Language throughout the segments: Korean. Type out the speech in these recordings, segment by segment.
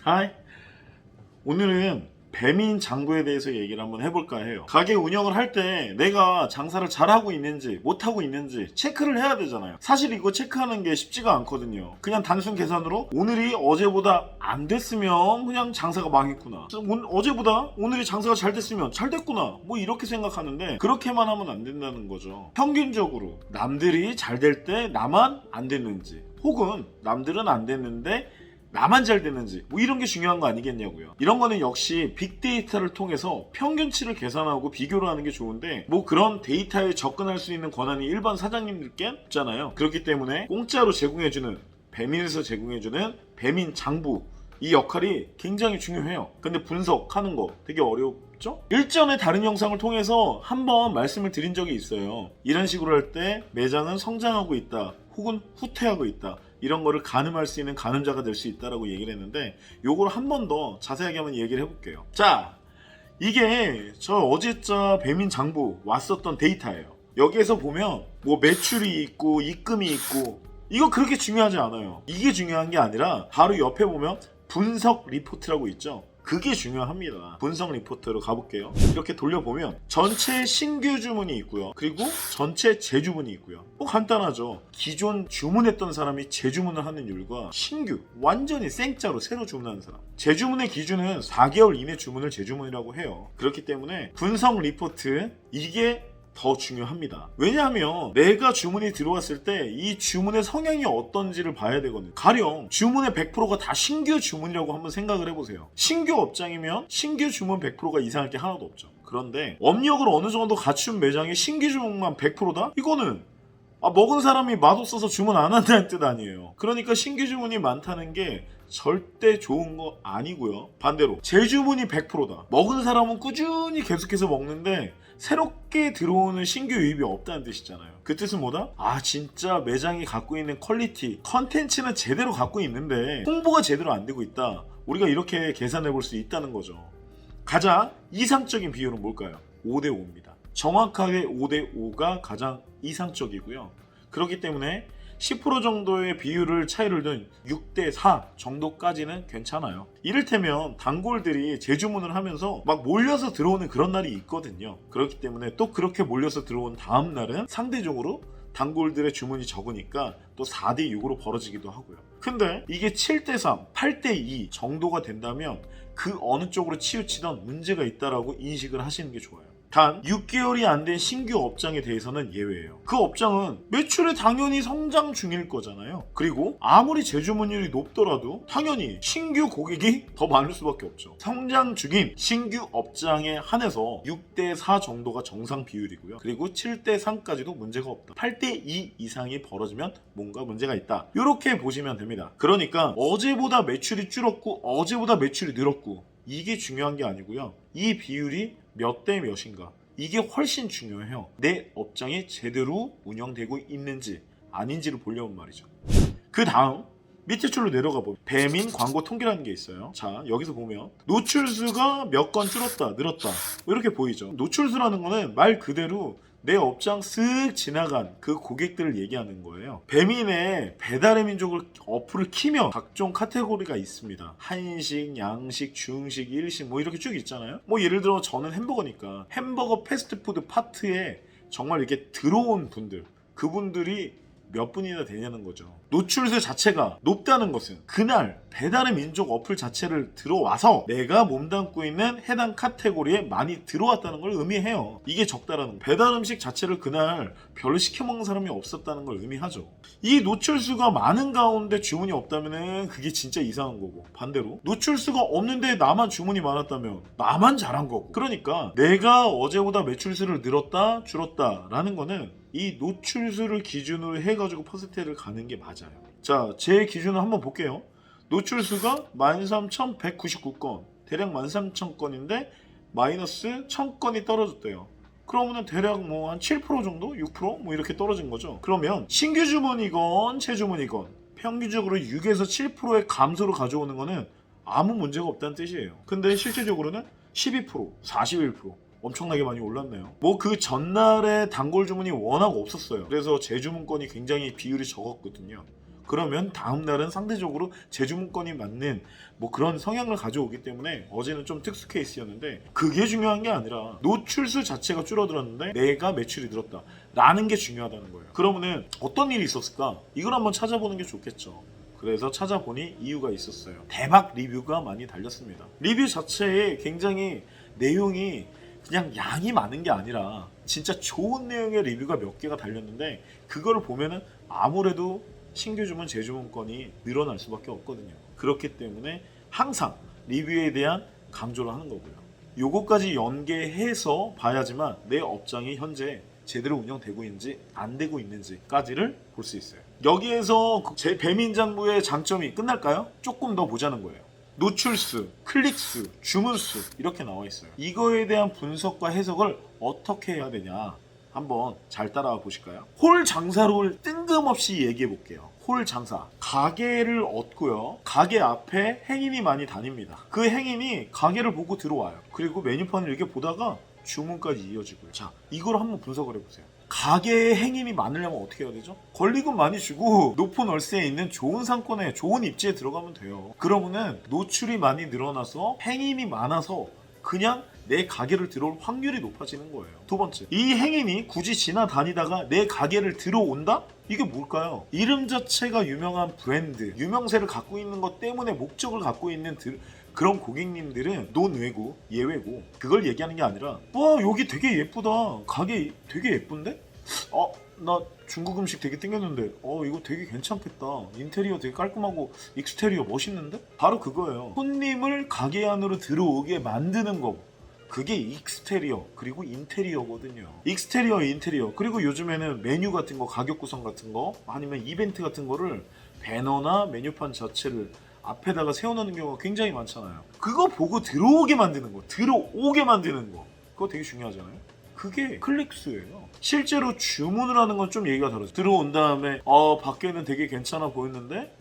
하이. 오늘은 배민 장부에 대해서 얘기를 한번 해볼까 해요. 가게 운영을 할 때 내가 장사를 잘하고 있는지 못하고 있는지 체크를 해야 되잖아요. 사실 이거 체크하는 게 쉽지가 않거든요. 그냥 단순 계산으로 오늘이 어제보다 안 됐으면 그냥 장사가 망했구나, 어제보다 오늘이 장사가 잘 됐으면 잘 됐구나, 뭐 이렇게 생각하는데 그렇게만 하면 안 된다는 거죠. 평균적으로 남들이 잘 될 때 나만 안 됐는지, 혹은 남들은 안 됐는데 나만 잘 되는지, 뭐 이런 게 중요한 거 아니겠냐고요. 이런 거는 역시 빅데이터를 통해서 평균치를 계산하고 비교를 하는 게 좋은데, 뭐 그런 데이터에 접근할 수 있는 권한이 일반 사장님들께 없잖아요. 그렇기 때문에 공짜로 제공해주는, 배민에서 제공해주는 배민 장부, 이 역할이 굉장히 중요해요. 근데 분석하는 거 되게 어렵죠? 일전에 다른 영상을 통해서 한번 말씀을 드린 적이 있어요. 이런 식으로 할 때 매장은 성장하고 있다, 혹은 후퇴하고 있다, 이런 거를 가늠할 수 있는 가늠자가 될 수 있다라고 얘기를 했는데, 요걸 한 번 더 자세하게 한번 얘기를 해볼게요. 자, 이게 저 어제자 배민 장부 왔었던 데이터예요. 여기에서 보면 뭐 매출이 있고 입금이 있고, 이거 그렇게 중요하지 않아요. 이게 중요한 게 아니라 바로 옆에 보면 분석 리포트라고 있죠. 그게 중요합니다. 분석 리포트로 가볼게요. 이렇게 돌려보면 전체 신규 주문이 있고요, 그리고 전체 재주문이 있고요. 뭐 간단하죠. 기존 주문했던 사람이 재주문을 하는 율과 신규, 완전히 생짜로 새로 주문하는 사람, 재주문의 기준은 4개월 이내 주문을 재주문이라고 해요. 그렇기 때문에 분석 리포트, 이게 더 중요합니다. 왜냐하면 내가 주문이 들어왔을 때 이 주문의 성향이 어떤지를 봐야 되거든요. 가령 주문의 100%가 다 신규 주문이라고 한번 생각을 해보세요. 신규 업장이면 신규 주문 100%가 이상할 게 하나도 없죠. 그런데 업력을 어느 정도 갖춘 매장이 신규 주문만 100%다? 이거는 먹은 사람이 맛없어서 주문 안 한다는 뜻 아니에요. 그러니까 신규 주문이 많다는 게 절대 좋은 거 아니고요. 반대로 재주문이 100%다. 먹은 사람은 꾸준히 계속해서 먹는데 새롭게 들어오는 신규 유입이 없다는 뜻이잖아요. 그 뜻은 뭐다? 진짜 매장이 갖고 있는 퀄리티, 컨텐츠는 제대로 갖고 있는데 홍보가 제대로 안 되고 있다. 우리가 이렇게 계산해 볼 수 있다는 거죠. 가장 이상적인 비율은 뭘까요? 5대5입니다. 정확하게 5대5가 가장 이상적이고요. 그렇기 때문에 10% 정도의 비율을 차이를 둔 6대4 정도까지는 괜찮아요. 이를테면 단골들이 재주문을 하면서 막 몰려서 들어오는 그런 날이 있거든요. 그렇기 때문에 또 그렇게 몰려서 들어온 다음 날은 상대적으로 단골들의 주문이 적으니까 또 4대6으로 벌어지기도 하고요. 근데 이게 7대3, 8대2 정도가 된다면 그 어느 쪽으로 치우치던 문제가 있다라고 인식을 하시는 게 좋아요. 단 6개월이 안 된 신규 업장에 대해서는 예외예요. 그 업장은 매출이 당연히 성장 중일 거잖아요. 그리고 아무리 재주문율이 높더라도 당연히 신규 고객이 더 많을 수밖에 없죠. 성장 중인 신규 업장에 한해서 6대4 정도가 정상 비율이고요. 그리고 7대3까지도 문제가 없다. 8대2 이상이 벌어지면 뭔가 문제가 있다. 이렇게 보시면 됩니다. 그러니까 어제보다 매출이 줄었고 어제보다 매출이 늘었고, 이게 중요한 게 아니고요. 이 비율이 몇 대 몇인가, 이게 훨씬 중요해요. 내 업장이 제대로 운영되고 있는지 아닌지를 보려면 말이죠. 그 다음 밑에 줄로 내려가 보면 배민 광고 통계라는 게 있어요. 자, 여기서 보면 노출수가 몇 건 줄었다 늘었다 이렇게 보이죠. 노출수라는 거는 말 그대로 내 업장 쓱 지나간 그 고객들을 얘기하는 거예요. 배민의 배달의 민족을 어플을 키면 각종 카테고리가 있습니다. 한식, 양식, 중식, 일식 뭐 이렇게 쭉 있잖아요. 뭐 예를 들어 저는 햄버거니까 햄버거 패스트푸드 파트에 정말 이렇게 들어온 분들, 그분들이 몇 분이나 되냐는 거죠. 노출수 자체가 높다는 것은 그날 배달의 민족 어플 자체를 들어와서 내가 몸담고 있는 해당 카테고리에 많이 들어왔다는 걸 의미해요. 이게 적다라는 거. 배달 음식 자체를 그날 별로 시켜 먹는 사람이 없었다는 걸 의미하죠. 이 노출수가 많은 가운데 주문이 없다면 그게 진짜 이상한 거고, 반대로 노출수가 없는데 나만 주문이 많았다면 나만 잘한 거고. 그러니까 내가 어제보다 매출수를 늘었다 줄었다 라는 거는 이 노출수를 기준으로 해가지고 퍼센테이지를 가는 게 맞아요. 자, 제 기준을 한번 볼게요. 노출수가 13,199건, 대략 13,000건인데 마이너스 1,000건이 떨어졌대요. 그러면은 대략 뭐 한 7% 정도? 6%? 뭐 이렇게 떨어진 거죠. 그러면 신규 주문이건 재주문이건 평균적으로 6에서 7%의 감소를 가져오는 거는 아무 문제가 없다는 뜻이에요. 근데 실제적으로는 12%, 41%, 엄청나게 많이 올랐네요. 뭐 그 전날에 단골 주문이 워낙 없었어요. 그래서 재주문건이 굉장히 비율이 적었거든요. 그러면 다음 날은 상대적으로 재주문권이 맞는 뭐 그런 성향을 가져오기 때문에 어제는 좀 특수 케이스였는데, 그게 중요한 게 아니라 노출수 자체가 줄어들었는데 내가 매출이 늘었다 라는 게 중요하다는 거예요. 그러면은 어떤 일이 있었을까? 이걸 한번 찾아보는 게 좋겠죠. 그래서 찾아보니 이유가 있었어요. 대박 리뷰가 많이 달렸습니다. 리뷰 자체에 굉장히 내용이 그냥 양이 많은 게 아니라 진짜 좋은 내용의 리뷰가 몇 개가 달렸는데, 그거를 보면은 아무래도 신규 주문 재주문권이 늘어날 수밖에 없거든요. 그렇기 때문에 항상 리뷰에 대한 강조를 하는 거고요. 요거까지 연계해서 봐야지만 내 업장이 현재 제대로 운영되고 있는지 안 되고 있는지까지를 볼 수 있어요. 여기에서 제 배민장부의 장점이 끝날까요? 조금 더 보자는 거예요. 노출수, 클릭수, 주문수 이렇게 나와 있어요. 이거에 대한 분석과 해석을 어떻게 해야 되냐 한번 잘 따라와 보실까요? 홀 장사를 뜬금없이 얘기해 볼게요. 홀 장사, 가게를 얻고요. 가게 앞에 행인이 많이 다닙니다. 그 행인이 가게를 보고 들어와요. 그리고 메뉴판을 이렇게 보다가 주문까지 이어지고요. 자, 이걸 한번 분석을 해보세요. 가게에 행인이 많으려면 어떻게 해야 되죠? 권리금 많이 주고 높은 월세에 있는 좋은 상권에 좋은 입지에 들어가면 돼요. 그러면은 노출이 많이 늘어나서 행인이 많아서 그냥 내 가게를 들어올 확률이 높아지는 거예요. 두 번째, 이 행인이 굳이 지나다니다가 내 가게를 들어온다? 이게 뭘까요? 이름 자체가 유명한 브랜드, 유명세를 갖고 있는 것 때문에 목적을 갖고 있는 그런 고객님들은 논외고 예외고, 그걸 얘기하는 게 아니라 와 여기 되게 예쁘다, 가게 되게 예쁜데? 나 중국 음식 되게 땡겼는데 이거 되게 괜찮겠다, 인테리어 되게 깔끔하고 익스테리어 멋있는데? 바로 그거예요. 손님을 가게 안으로 들어오게 만드는 거, 그게 익스테리어 그리고 인테리어거든요. 익스테리어, 인테리어, 그리고 요즘에는 메뉴 같은 거, 가격 구성 같은 거, 아니면 이벤트 같은 거를 배너나 메뉴판 자체를 앞에다가 세워놓는 경우가 굉장히 많잖아요. 그거 보고 들어오게 만드는 거, 들어오게 만드는 거, 그거 되게 중요하잖아요. 그게 클릭수예요. 실제로 주문을 하는 건 좀 얘기가 다르죠. 들어온 다음에 밖에는 되게 괜찮아 보였는데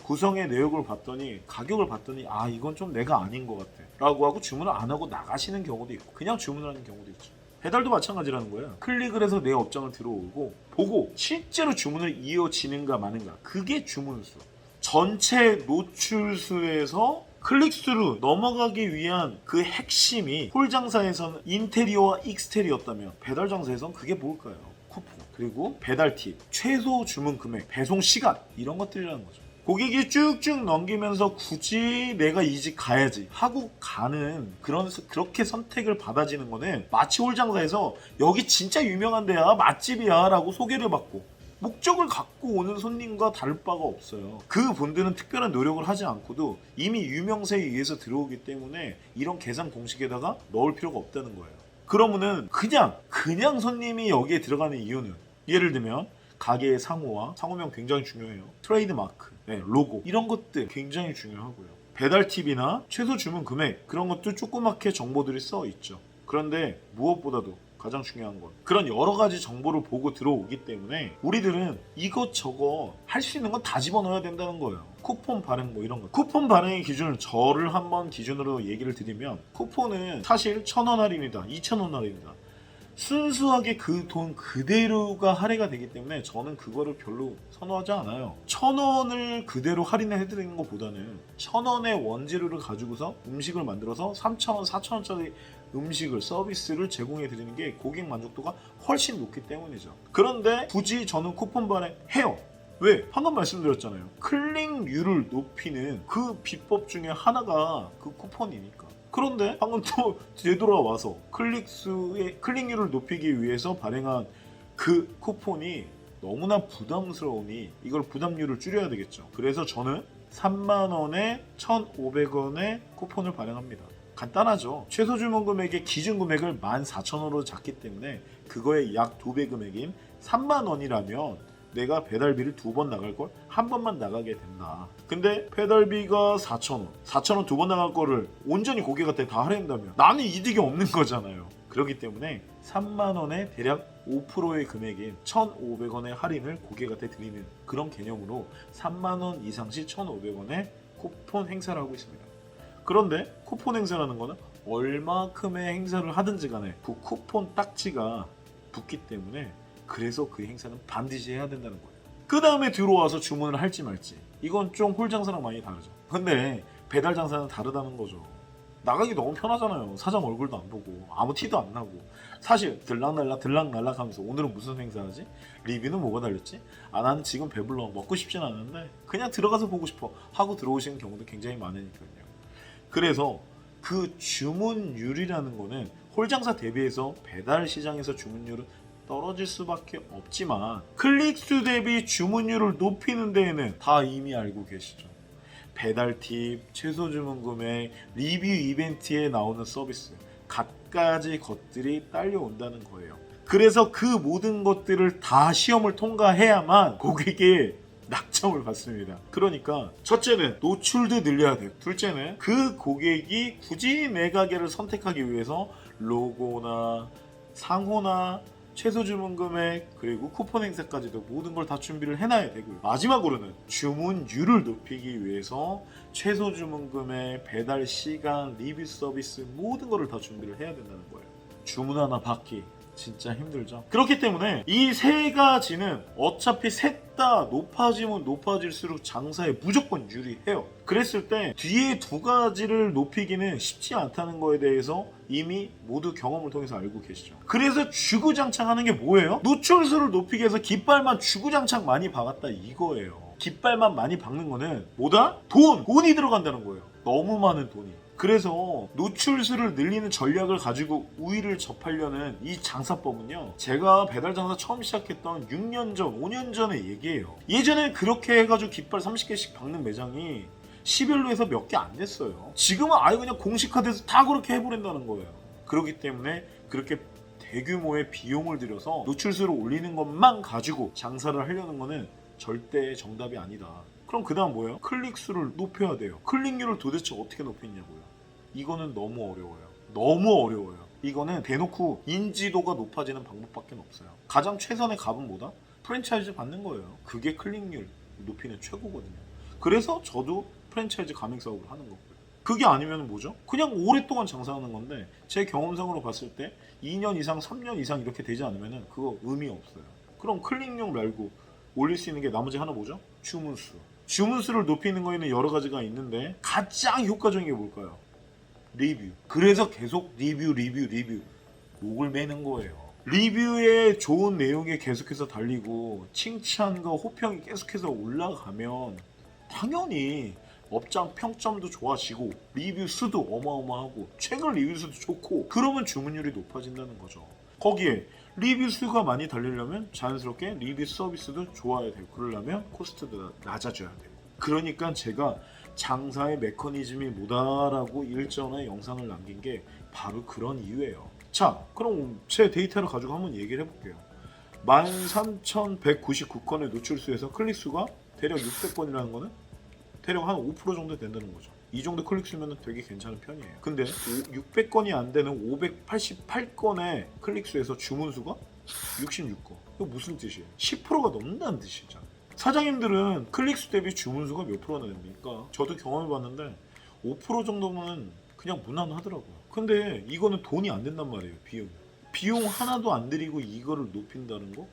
구성의 내역을 봤더니, 가격을 봤더니 이건 좀 내가 아닌 것 같아 라고 하고 주문을 안 하고 나가시는 경우도 있고, 그냥 주문을 하는 경우도 있죠. 배달도 마찬가지라는 거예요. 클릭을 해서 내 업장을 들어오고 보고 실제로 주문을 이어지는가 마는가, 그게 주문수. 전체 노출수에서 클릭수로 넘어가기 위한 그 핵심이 홀 장사에서는 인테리어와 익스테리어였다면, 배달 장사에서는 그게 뭘까요? 쿠폰, 그리고 배달 팁, 최소 주문 금액, 배송 시간, 이런 것들이라는 거죠. 고객이 쭉쭉 넘기면서 굳이 내가 이 집 가야지 하고 가는 그렇게 선택을 받아지는 거는 마치 홀 장사에서 여기 진짜 유명한 데야, 맛집이야 라고 소개를 받고 목적을 갖고 오는 손님과 다를 바가 없어요. 그 분들은 특별한 노력을 하지 않고도 이미 유명세에 의해서 들어오기 때문에 이런 계산 공식에다가 넣을 필요가 없다는 거예요. 그러면은 그냥 손님이 여기에 들어가는 이유는, 예를 들면 가게의 상호와, 상호명 굉장히 중요해요. 트레이드 마크, 로고, 이런 것들 굉장히 중요하고요. 배달 팁이나 최소 주문 금액, 그런 것도 조그맣게 정보들이 써 있죠. 그런데 무엇보다도 가장 중요한 건 그런 여러 가지 정보를 보고 들어오기 때문에 우리들은 이것저것 할 수 있는 건 다 집어넣어야 된다는 거예요. 쿠폰 발행 뭐 이런 거. 쿠폰 발행의 기준을 저를 한번 기준으로 얘기를 드리면, 쿠폰은 사실 1,000원 할인이다, 2,000원 할인이다, 순수하게 그 돈 그대로가 할애가 되기 때문에 저는 그거를 별로 선호하지 않아요. 1,000원을 그대로 할인을 해드리는 것보다는 1,000원의 원재료를 가지고서 음식을 만들어서 3,000원, 4,000원짜리 음식을, 서비스를 제공해 드리는 게 고객 만족도가 훨씬 높기 때문이죠. 그런데 굳이 저는 쿠폰 발행해요. 왜? 방금 말씀드렸잖아요. 클릭률을 높이는 그 비법 중에 하나가 그 쿠폰이니까. 그런데 방금 또 되돌아와서 클릭률을 높이기 위해서 발행한 그 쿠폰이 너무나 부담스러우니 이걸 부담률을 줄여야 되겠죠. 그래서 저는 30,000원에 1,500원의 쿠폰을 발행합니다. 간단하죠. 최소 주문 금액의 기준 금액을 14,000원으로 잡기 때문에 그거의 약 2배 금액인 30,000원이라면 내가 배달비를 2번 나갈 걸 한 번만 나가게 된다. 근데 배달비가 4,000원, 4,000원 2번 나갈 거를 온전히 고객한테 다 할인한다면 나는 이득이 없는 거잖아요. 그렇기 때문에 30,000원에 대략 5%의 금액인 1,500원의 할인을 고객한테 드리는 그런 개념으로 30,000원 이상 시 1,500원의 쿠폰 행사를 하고 있습니다. 그런데 쿠폰 행사라는 거는 얼마큼의 행사를 하든지 간에 그 쿠폰 딱지가 붙기 때문에, 그래서 그 행사는 반드시 해야 된다는 거예요. 그 다음에 들어와서 주문을 할지 말지. 이건 좀 홀 장사랑 많이 다르죠. 근데 배달 장사는 다르다는 거죠. 나가기 너무 편하잖아요. 사장 얼굴도 안 보고 아무 티도 안 나고. 사실 들락날락 하면서 오늘은 무슨 행사하지? 리뷰는 뭐가 달렸지? 아, 난 지금 배불러 먹고 싶진 않은데 그냥 들어가서 보고 싶어 하고 들어오시는 경우도 굉장히 많으니까요. 그래서 그 주문율이라는 거는 홀장사 대비해서 배달 시장에서 주문율은 떨어질 수밖에 없지만 클릭수 대비 주문율을 높이는 데에는 다 이미 알고 계시죠. 배달 팁, 최소 주문 금액, 리뷰 이벤트에 나오는 서비스 갖가지 것들이 딸려온다는 거예요. 그래서 그 모든 것들을 다 시험을 통과해야만 고객의 낙점을 받습니다. 그러니까 첫째는 노출도 늘려야 돼요. 둘째는 그 고객이 굳이 내 가게를 선택하기 위해서 로고나 상호나 최소 주문 금액 그리고 쿠폰 행사까지도 모든 걸 다 준비를 해놔야 되고요. 마지막으로는 주문율을 높이기 위해서 최소 주문 금액, 배달 시간, 리뷰 서비스 모든 거를 다 준비를 해야 된다는 거예요. 주문 하나 받기 진짜 힘들죠. 그렇기 때문에 이 세 가지는 어차피 셋 다 높아지면 높아질수록 장사에 무조건 유리해요. 그랬을 때 뒤에 두 가지를 높이기는 쉽지 않다는 거에 대해서 이미 모두 경험을 통해서 알고 계시죠. 그래서 주구장창 하는 게 뭐예요? 노출수를 높이기 위해서 깃발만 주구장창 많이 박았다 이거예요. 깃발만 많이 박는 거는 뭐다? 돈이 들어간다는 거예요. 너무 많은 돈이. 그래서 노출수를 늘리는 전략을 가지고 우위를 접하려는 이 장사법은요, 제가 배달 장사 처음 시작했던 6년 전, 5년 전의 얘기예요. 예전에 그렇게 해가지고 깃발 30개씩 박는 매장이 10일로에서 몇 개 안 됐어요. 지금은 아예 그냥 공식화돼서 다 그렇게 해버린다는 거예요. 그렇기 때문에 그렇게 대규모의 비용을 들여서 노출수를 올리는 것만 가지고 장사를 하려는 거는 절대 정답이 아니다. 그럼 그 다음 뭐예요? 클릭수를 높여야 돼요. 클릭률을 도대체 어떻게 높이냐고요. 이거는 너무 어려워요. 너무 어려워요. 이거는 대놓고 인지도가 높아지는 방법밖에 없어요. 가장 최선의 값은 뭐다? 프랜차이즈 받는 거예요. 그게 클릭률 높이는 최고거든요. 그래서 저도 프랜차이즈 가맹 사업을 하는 거고요. 그게 아니면 뭐죠? 그냥 오랫동안 장사하는 건데 제 경험상으로 봤을 때 2년 이상, 3년 이상 이렇게 되지 않으면 그거 의미 없어요. 그럼 클릭률 말고 올릴 수 있는 게 나머지 하나 뭐죠? 주문수. 주문수를 높이는 거에는 여러 가지가 있는데 가장 효과적인 게 뭘까요? 리뷰. 그래서 계속 리뷰 목을 매는 거예요. 리뷰에 좋은 내용이 계속해서 달리고 칭찬과 호평이 계속해서 올라가면 당연히 업장 평점도 좋아지고 리뷰 수도 어마어마하고 최근 리뷰 수도 좋고 그러면 주문율이 높아진다는 거죠. 거기에 리뷰 수가 많이 달리려면 자연스럽게 리뷰 서비스도 좋아야 되고 그러려면 코스트도 낮아져야 되고 그러니까 제가 장사의 메커니즘이 뭐다라고 일전에 영상을 남긴 게 바로 그런 이유예요. 자, 그럼 제 데이터를 가지고 한번 얘기를 해볼게요. 13,199건의 노출수에서 클릭수가 대략 600건이라는 거는 대략 한 5% 정도 된다는 거죠. 이 정도 클릭수면 되게 괜찮은 편이에요. 근데 600건이 안 되는 588건의 클릭수에서 주문수가 66건. 이거 무슨 뜻이에요? 10%가 넘는다는 뜻이죠. 사장님들은 클릭수 대비 주문수가 몇 프로나 됩니까? 저도 경험해봤는데 5% 정도면 그냥 무난하더라고요. 근데 이거는 돈이 안 된단 말이에요. 비용 하나도 안 들이고 이거를 높인다는 거?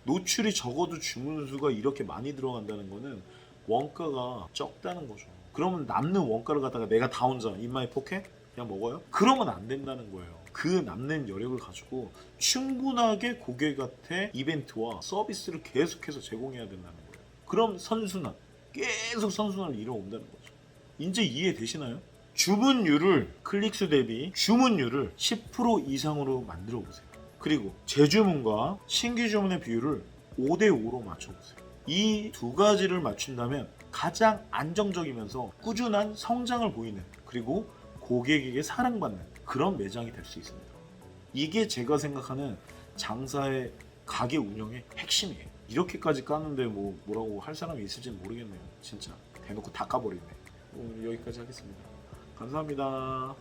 노출이 적어도 주문수가 이렇게 많이 들어간다는 거는 원가가 적다는 거죠. 그러면 남는 원가를 갖다가 내가 다 혼자 인마이 포켓? 그냥 먹어요? 그러면 안 된다는 거예요. 그 남는 여력을 가지고 충분하게 고객한테 이벤트와 서비스를 계속해서 제공해야 된다는 거예요. 그럼 계속 선순환을 이뤄온다는 거죠. 이제 이해되시나요? 주문율을 클릭수 대비 주문율을 10% 이상으로 만들어 보세요. 그리고 재주문과 신규 주문의 비율을 5대5로 맞춰보세요. 이 두 가지를 맞춘다면 가장 안정적이면서 꾸준한 성장을 보이는 그리고 고객에게 사랑받는 그런 매장이 될 수 있습니다. 이게 제가 생각하는 장사의 가게 운영의 핵심이에요. 이렇게까지 까는데 뭐라고 할 사람이 있을지는 모르겠네요. 진짜 대놓고 다 까버리네. 오늘 여기까지 하겠습니다. 감사합니다.